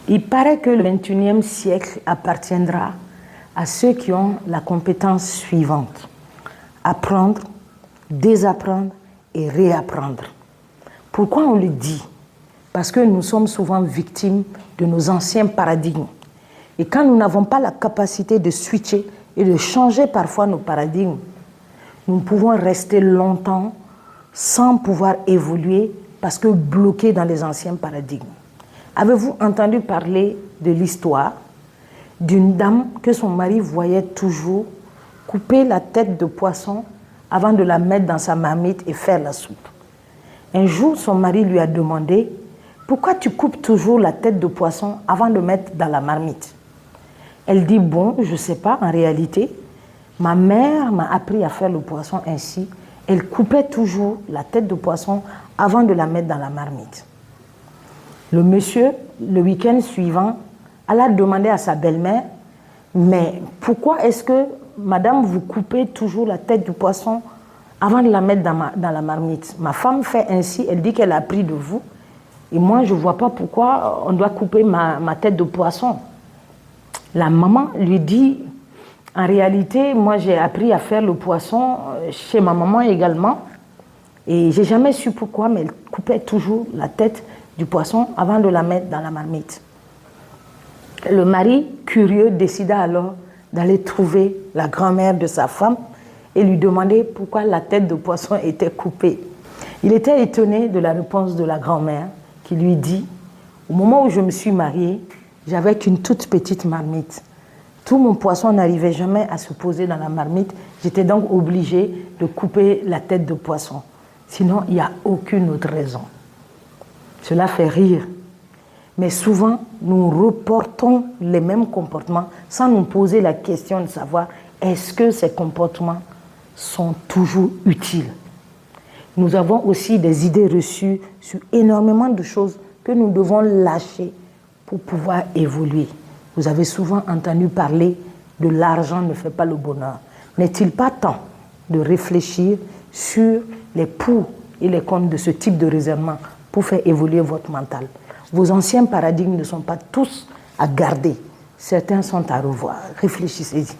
Il paraît que le 21e siècle appartiendra à ceux qui ont la compétence suivante: apprendre, désapprendre et réapprendre. Pourquoi on le dit? Parce que nous sommes souvent victimes de nos anciens paradigmes. Et quand nous n'avons pas la capacité de switcher et de changer parfois nos paradigmes, nous pouvons rester longtemps sans pouvoir évoluer parce que bloqués dans les anciens paradigmes. Avez-vous entendu parler de l'histoire d'une dame que son mari voyait toujours couper la tête de poisson avant de la mettre dans sa marmite et faire la soupe? Un jour, son mari lui a demandé: pourquoi tu coupes toujours la tête de poisson avant de mettre dans la marmite? Elle dit: bon, je ne sais pas, en réalité, ma mère m'a appris à faire le poisson ainsi. Elle coupait toujours la tête de poisson avant de la mettre dans la marmite. Le monsieur, le week-end suivant, alla demander à sa belle-mère: mais pourquoi est-ce que, madame, vous coupez toujours la tête du poisson avant de la mettre dans la marmite? Ma femme fait ainsi, elle dit qu'elle a appris de vous. Et moi, je ne vois pas pourquoi on doit couper ma tête de poisson. La maman lui dit: en réalité, moi, j'ai appris à faire le poisson chez ma maman également. Et je n'ai jamais su pourquoi, mais elle coupait toujours la tête du poisson avant de la mettre dans la marmite. Le mari, curieux, décida alors d'aller trouver la grand-mère de sa femme et lui demander pourquoi la tête de poisson était coupée. Il était étonné de la réponse de la grand-mère qui lui dit: au moment où je me suis mariée, j'avais qu'une toute petite marmite. Tout mon poisson n'arrivait jamais à se poser dans la marmite. J'étais donc obligée de couper la tête de poisson. Sinon, il n'y a aucune autre raison. Cela fait rire. Mais souvent, nous reportons les mêmes comportements sans nous poser la question de savoir est-ce que ces comportements sont toujours utiles. Nous avons aussi des idées reçues sur énormément de choses que nous devons lâcher pour pouvoir évoluer. Vous avez souvent entendu parler de l'argent ne fait pas le bonheur. N'est-il pas temps de réfléchir sur les pour et les contre de ce type de raisonnement pour faire évoluer votre mental? Vos anciens paradigmes ne sont pas tous à garder. Certains sont à revoir. Réfléchissez-y.